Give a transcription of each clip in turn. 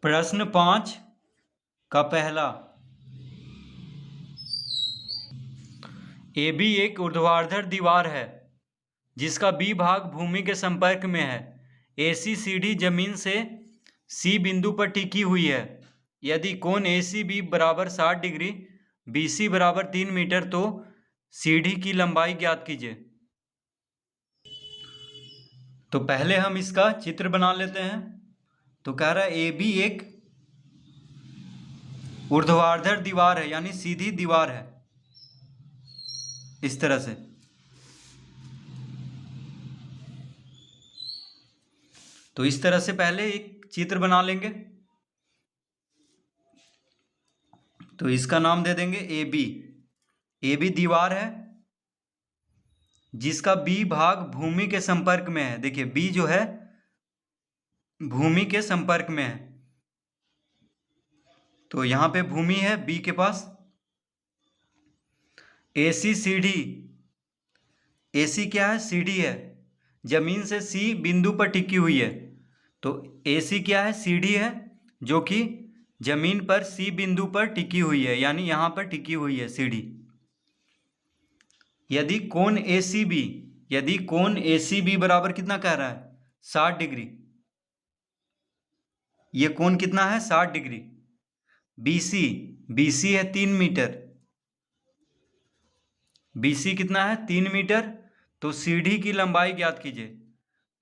प्रश्न 5 का पहला। AB एक ऊर्ध्वाधर दीवार है जिसका B भाग भूमि के संपर्क में है। AC CD जमीन से C बिंदु पर टिकी हुई है। यदि कोण ACB बराबर 60 डिग्री, BC बराबर 3 मीटर, तो CD की लंबाई ज्ञात कीजिए। तो पहले हम इसका चित्र बना लेते हैं। तो कह रहा है AB एक ऊर्ध्वाधर दीवार है, यानी सीधी दीवार है, इस तरह से। तो इस तरह से पहले एक चित्र बना लेंगे। तो इसका नाम दे देंगे AB। AB दीवार है जिसका B भाग भूमि के संपर्क में है। देखिए B जो है भूमि के संपर्क में है, तो यहां पे भूमि है B के पास। AC CD, AC क्या है? CD है, जमीन से C बिंदु पर टिकी हुई है। तो AC क्या है? CD है, जो कि जमीन पर C बिंदु पर टिकी हुई है, यानी यहां पर टिकी हुई है CD। यदि कोण ACB बराबर कितना कह रहा है? 60 डिग्री। ये कोण कितना है? 60 डिग्री। BC है 3 मीटर। BC कितना है? 3 मीटर। तो CD की लंबाई ज्ञात कीजिए।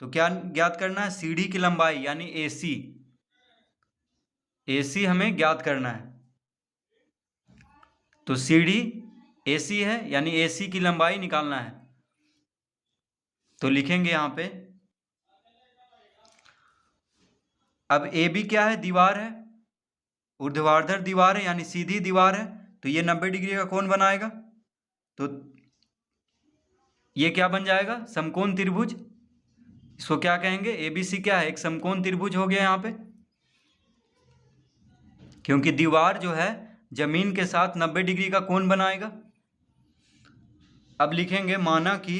तो क्या ज्ञात करना है? CD की लंबाई, यानी AC हमें ज्ञात करना है। तो CD AC है, यानी AC की लंबाई निकालना है। तो लिखेंगे यहां पे। अब AB क्या है? दीवार है, ऊर्ध्वाधर दीवार है, यानी सीधी दीवार है। तो ये 90 डिग्री का कोण बनाएगा। तो ये क्या बन जाएगा? समकोण त्रिभुज। इसको क्या कहेंगे? ABC क्या है? एक समकोण त्रिभुज हो गया यहाँ पे, क्योंकि दीवार जो है जमीन के साथ 90 डिग्री का कोण बनाएगा। अब लिखेंगे माना कि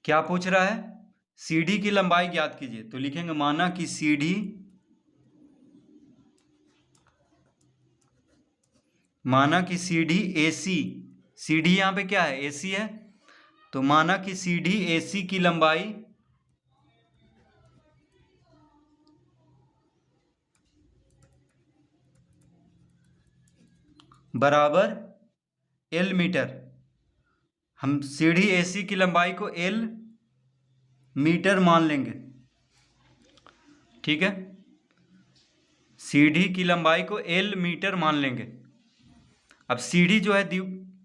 क्या पूछ रहा है? CD की लंबाई ज्ञात कीजिए। तो लिखेंगे माना कि CD AC, CD यहाँ पे क्या है? AC है। तो माना कि CD AC की लंबाई बराबर L मीटर। हम CD AC की लंबाई को L मीटर मान लेंगे, ठीक है। CD की लंबाई को L मीटर मान लेंगे। अब CD जो है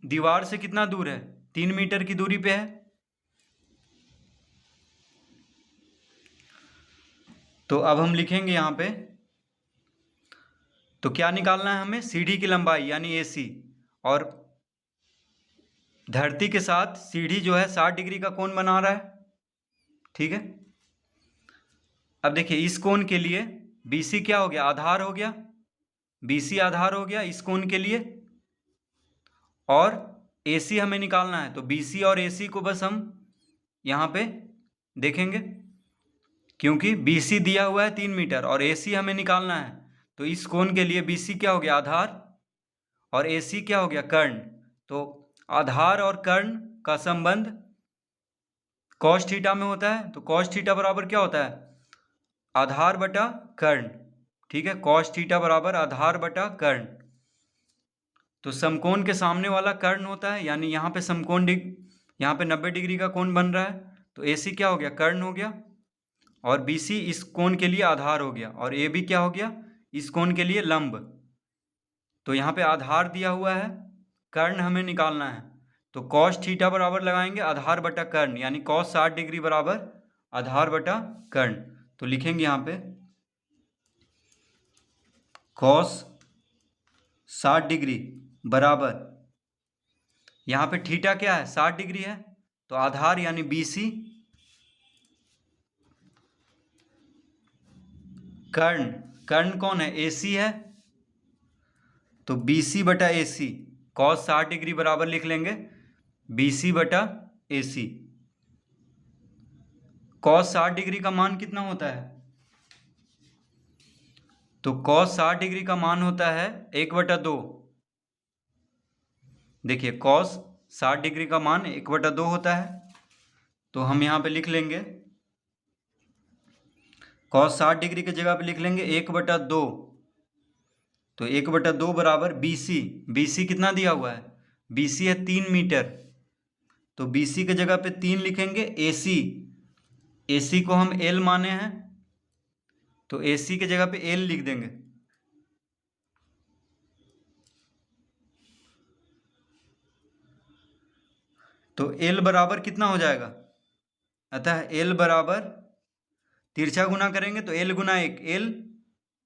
दीवार से कितना दूर है? 3 मीटर की दूरी पे है। तो अब हम लिखेंगे यहाँ पे। तो क्या निकालना है हमें? CD की लंबाई, यानी AC। और धरती के साथ CD जो है 60 डिग्री का कोण बना रहा है, ठीक है। अब देखिए इस कोण के लिए BC क्या हो गया? आधार हो गया। BC आधार हो गया इस कोण के लिए। और AC हमें निकालना है। तो BC और AC को बस हम यहाँ पे देखेंगे, क्योंकि BC दिया हुआ है 3 मीटर और AC हमें निकालना है। तो इस कोण के लिए BC क्या हो गया? आधार, और AC क्या हो गया? कर्ण। तो आधार और कर्ण का संबंध cos थीटा में होता है। तो cos थीटा बराबर क्या होता है? आधार बटा कर्ण, ठीक है। cos थीटा बराबर आधार बटा कर्ण। तो समकोण के सामने वाला कर्ण होता है, यानी यहाँ पे यहाँ पे 90 डिग्री का कोण बन रहा है। तो AC क्या हो गया? कर्ण हो गया। और BC इस कोण के लिए आधार हो गया। और AB क्या हो गया? इस कोण के लिए लंब। तो यहाँ पे आधार दिया हुआ है, कर्ण हमें निकालना है। तो cos थीटा बराबर लगाएंगे आधार बटा कर्ण, यानी cos 60 डिग्री बराबर आधार बटा कर्ण। तो लिखेंगे यहाँ पे cos 60 डिग्री बराबर, यहाँ पे थीटा क्या है? 60 डिग्री है। तो आधार यानी BC, कर्ण कौन है? AC है। तो BC बटा AC, cos 60 डिग्री बराबर लिख लेंगे BC बटा AC। cos 60 डिग्री का मान कितना होता है? तो cos 60 डिग्री का मान होता है 1/2। देखिए cos 60 डिग्री का मान 1/2 होता है, तो हम यहाँ पे लिख लेंगे cos 60 डिग्री की जगह पे लिख लेंगे 1/2। तो 1/2 बराबर BC। BC कितना दिया हुआ है? BC है 3 मीटर, तो BC की जगह पे 3 लिखेंगे। AC को हम L माने हैं, तो AC की जगह पे L लिख देंगे। तो L बराबर कितना हो जाएगा? अतः L बराबर तिरछा गुना करेंगे तो L गुना 1, L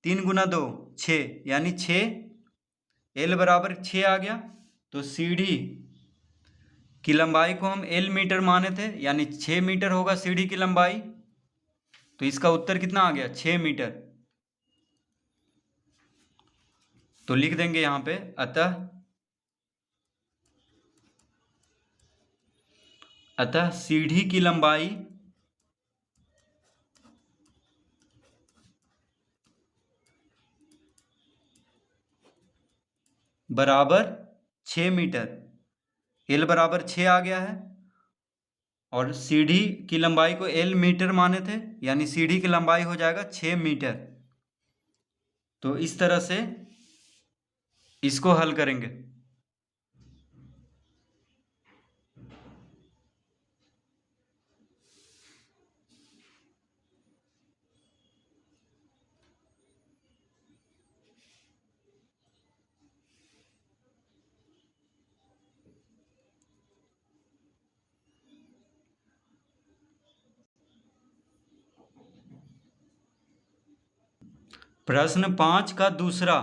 3 गुना 2 6, यानी 6। L बराबर 6 आ गया। तो सीढ़ी की लंबाई को हम L मीटर माने थे, यानी 6 मीटर होगा सीढ़ी की लंबाई। तो इसका उत्तर कितना आ गया? 6 मीटर। तो लिख देंगे यहाँ पे अतः सीढ़ी की लंबाई बराबर 6 मीटर। L बराबर 6 आ गया है, और सीढ़ी की लंबाई को L मीटर माने थे, यानी सीढ़ी की लंबाई हो जाएगा 6 मीटर। तो इस तरह से इसको हल करेंगे। प्रश्न 5 का दूसरा,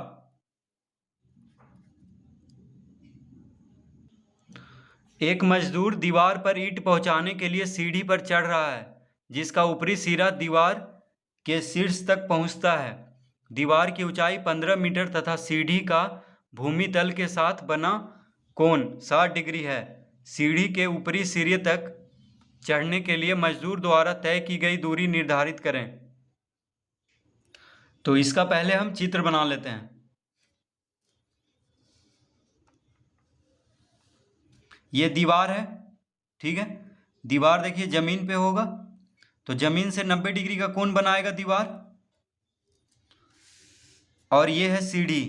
एक मजदूर दीवार पर ईंट पहुंचाने के लिए सीढ़ी पर चढ़ रहा है, जिसका ऊपरी सिरा दीवार के शीर्ष तक पहुंचता है। दीवार की ऊंचाई 15 मीटर तथा सीढ़ी का भूमि तल के साथ बना कोण 60 डिग्री है। सीढ़ी के ऊपरी सिरे तक चढ़ने के लिए मजदूर द्वारा तय की गई दूरी निर्धारित करें। तो इसका पहले हम चित्र बना लेते हैं। ये दीवार है, ठीक है। दीवार देखिए जमीन पे होगा, तो जमीन से 90 डिग्री का कोण बनाएगा दीवार। और ये है सीढ़ी।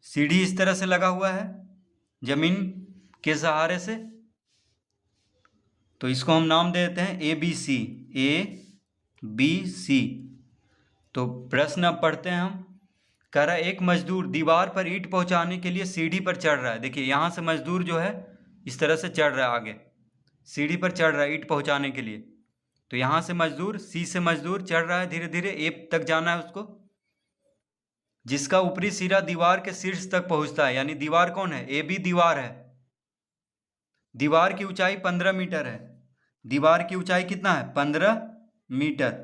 सीढ़ी इस तरह से लगा हुआ है जमीन के सहारे से। तो इसको हम नाम दे देते हैं ABC। ABC। तो प्रश्न अब पढ़ते हैं हम। कह रहा है एक मजदूर दीवार पर ईंट पहुंचाने के लिए सीढ़ी पर चढ़ रहा है। देखिए यहाँ से मजदूर जो है इस तरह से चढ़ रहा है, आगे सीढ़ी पर चढ़ रहा है ईंट पहुंचाने के लिए। तो यहाँ से मजदूर, C से मजदूर चढ़ रहा है धीरे धीरे, A तक जाना है उसको, जिसका ऊपरी सिरा दीवार के शीर्ष तक पहुंचता है। यानी दीवार कौन है? AB दीवार है। दीवार की ऊंचाई 15 मीटर है। दीवार की ऊंचाई कितना है? 15 मीटर।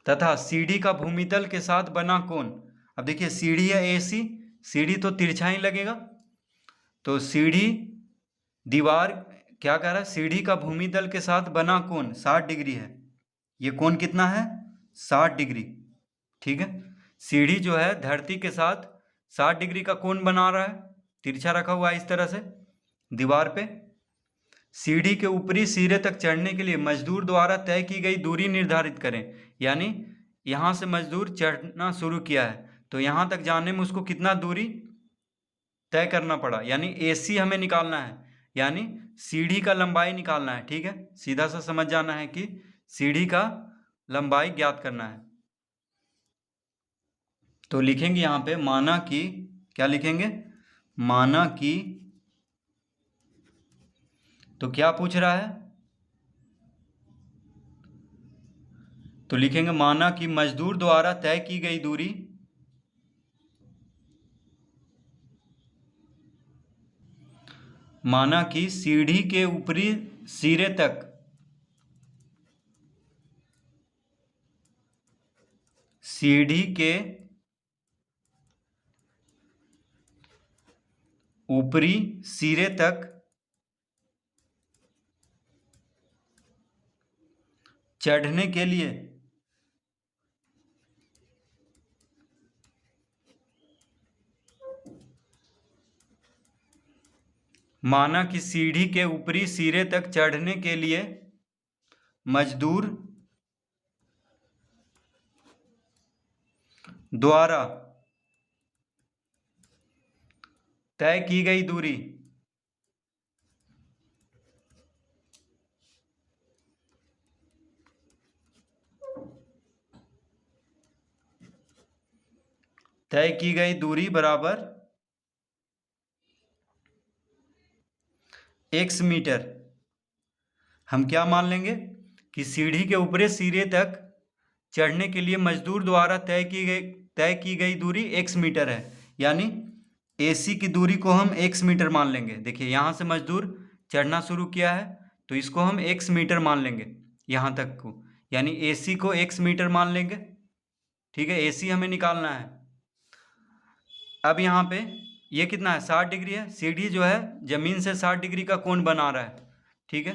तथा सीढ़ी का भूमितल के साथ बना कोण। अब देखिए सीढ़ी है AC, सीढ़ी तो तिरछा ही लगेगा। तो सीढ़ी दीवार क्या कह रहा है? सीढ़ी का भूमितल के साथ बना कोण 60 डिग्री है। ये कोण कितना है? 60 डिग्री, ठीक है। सीढ़ी जो है धरती के साथ 60 डिग्री का कोण बना रहा है, तिरछा रखा हुआ है इस तरह से दीवार पे। सीढ़ी के ऊपरी सिरे तक चढ़ने के लिए मजदूर द्वारा तय की गई दूरी निर्धारित करें। यानी यहाँ से मजदूर चढ़ना शुरू किया है, तो यहाँ तक जाने में उसको कितना दूरी तय करना पड़ा, यानी AC हमें निकालना है, यानी सीढ़ी का लंबाई निकालना है, ठीक है। सीधा सा समझ जाना है कि सीढ़ी का लंबाई ज्ञात करना है। तो लिखेंगे यहाँ पे माना कि, क्या लिखेंगे? माना कि, तो क्या पूछ रहा है? तो लिखेंगे माना कि मजदूर द्वारा तय की गई दूरी माना कि सीढ़ी के ऊपरी सिरे तक सीढ़ी के ऊपरी सिरे तक चढ़ने के लिए माना कि सीढ़ी के ऊपरी सिरे तक चढ़ने के लिए मजदूर द्वारा तय की गई दूरी बराबर x मीटर। हम क्या मान लेंगे कि सीढ़ी के ऊपरी सिरे तक चढ़ने के लिए मजदूर द्वारा तय की गई दूरी x मीटर है, यानी AC की दूरी को हम x मीटर मान लेंगे। देखिए यहाँ से मजदूर चढ़ना शुरू किया है तो इसको हम x मीटर मान लेंगे यहाँ तक को, यानी AC को x मीटर मान लेंगे। ठीक है, AC हमें निकालना है। अब यहाँ पे ये कितना है, 60 डिग्री है। सीढ़ी जो है जमीन से 60 डिग्री का कोण बना रहा है। ठीक है,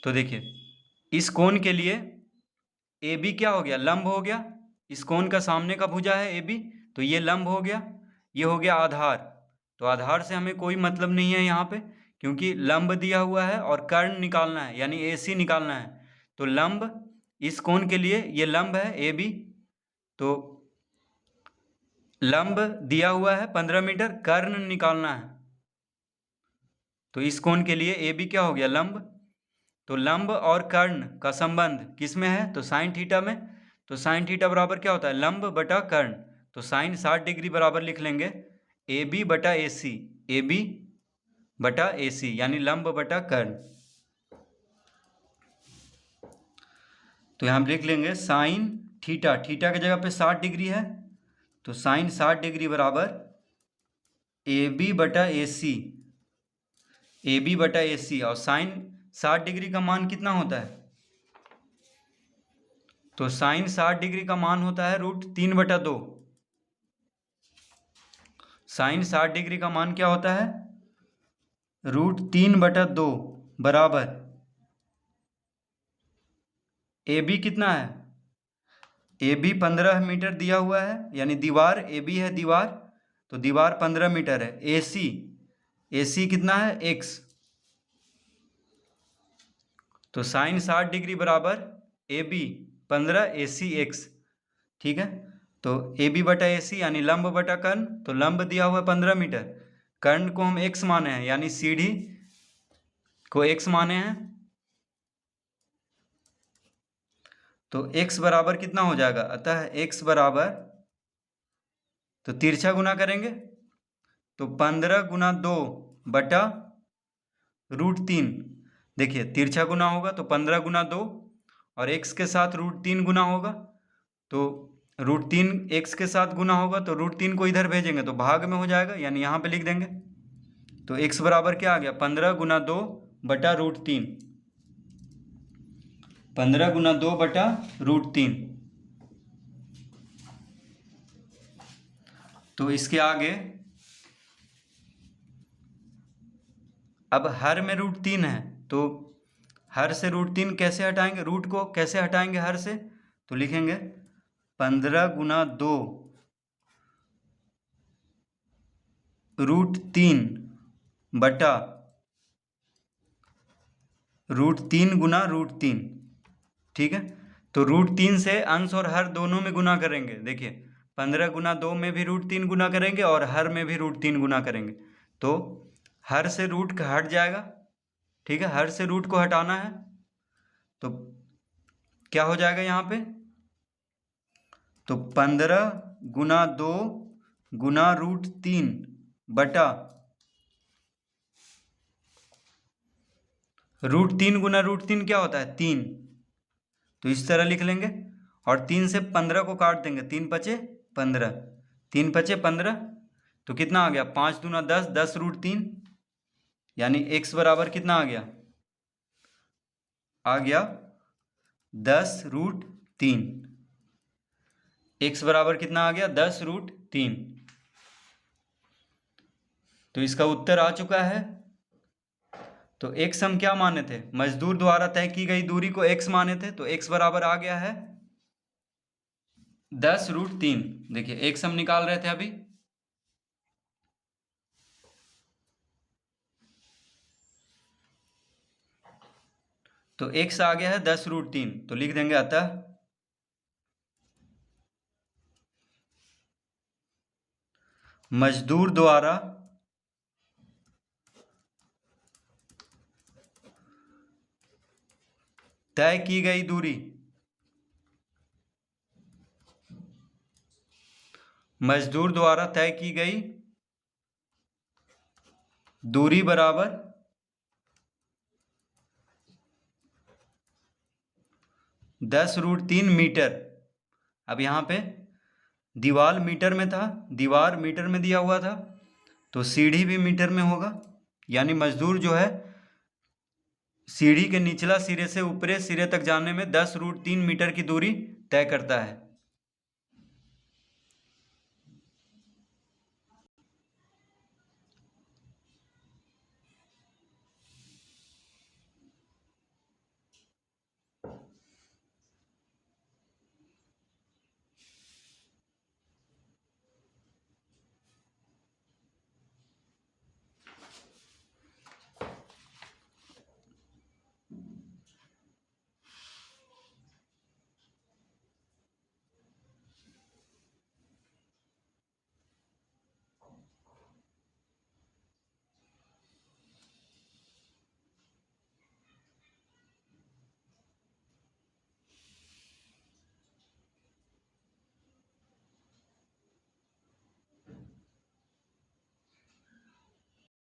तो देखिए इस कोण के लिए AB क्या हो गया, लंब हो गया। इस कोण का सामने का भुजा है AB, तो ये लंब हो गया। ये हो गया आधार। तो आधार से हमें कोई मतलब नहीं है यहाँ पे, क्योंकि लंब दिया हुआ है और कर्ण निकालना है, यानी AC निकालना है। तो लंब इस कोण के लिए ये लंब है AB, तो लंब दिया हुआ है 15 मीटर, कर्ण निकालना है। तो इस कोण के लिए AB क्या हो गया, लंब। तो लंब और कर्ण का संबंध किस में है, तो साइन थीटा में। तो साइन थीटा बराबर क्या होता है, लंब बटा कर्ण। तो साइन 60 डिग्री बराबर लिख लेंगे AB बटा AC, AB बटा AC, यानी लंब बटा कर्ण। तो यहाँ लिख लेंगे साइन थीटा, थीटा की जगह पे 60 डिग्री है, तो साइन 60 डिग्री बराबर AB बटा AC, AB बटा AC। और साइन 60 डिग्री का मान कितना होता है, तो साइन 60 डिग्री का मान होता है √3/2। साइन 60 डिग्री का मान क्या होता है, √3/2 बराबर AB कितना है, AB 15 मीटर दिया हुआ है, यानी दीवार AB है दीवार, तो दीवार 15 मीटर है। AC कितना है, x। तो साइन 60 डिग्री बराबर AB 15 AC x। ठीक है, तो AB बटा AC यानी लंब बटा कर्ण। तो लंब दिया हुआ है 15 मीटर, कर्ण को हम x माने हैं, यानी सीढ़ी को x माने हैं। तो x बराबर कितना हो जाएगा, अतः x बराबर, तो तिरछा गुना करेंगे तो 15 गुना 2 बटा √3। देखिए तिरछा गुना होगा तो 15 गुना 2 और x के साथ √3 गुना होगा, तो √3 x के साथ गुना होगा, तो √3 को इधर भेजेंगे तो भाग में हो जाएगा, यानी यहाँ पे लिख देंगे। तो x बराबर क्या आ गया, 15 गुना 2 बटा √3, 15 गुना 2 बटा √3। तो इसके आगे अब हर में √3 है, तो हर से √3 कैसे हटाएंगे, रूट को कैसे हटाएंगे हर से, तो लिखेंगे 15 गुना 2 √3 बटा √3 गुना √3। ठीक है, तो √3 से अंश और हर दोनों में गुना करेंगे। देखिए 15 गुना 2 में भी √3 गुना करेंगे और हर में भी √3 गुना करेंगे, तो हर से रूट हट जाएगा। ठीक है, हर से रूट को हटाना है, तो क्या हो जाएगा यहाँ पे, तो 15 गुना 2 गुना √3 बटा √3 गुना √3 क्या होता है, 3। तो इस तरह लिख लेंगे और 3 से 15 को काट देंगे, 3 पचे 15, 3 पचे 15, तो कितना आ गया, 5 दूना 10, 10 √3, यानी x बराबर कितना आ गया, 10 √3। x बराबर कितना आ गया, 10 √3। तो इसका उत्तर आ चुका है। तो x हम क्या माने थे, मजदूर द्वारा तय की गई दूरी को x माने थे, तो x बराबर आ गया है 10√3। देखिए x हम निकाल रहे थे अभी, तो x आ गया है 10√3, तो लिख देंगे अतः मजदूर द्वारा तय की गई दूरी, मजदूर द्वारा तय की गई दूरी बराबर 10√3 मीटर। अब यहाँ पे दीवार मीटर में था, दीवार मीटर में दिया हुआ था, तो सीढ़ी भी मीटर में होगा, यानी मजदूर जो है सीढ़ी के निचला सिरे से ऊपरी सिरे तक जाने में 10√3 मीटर की दूरी तय करता है।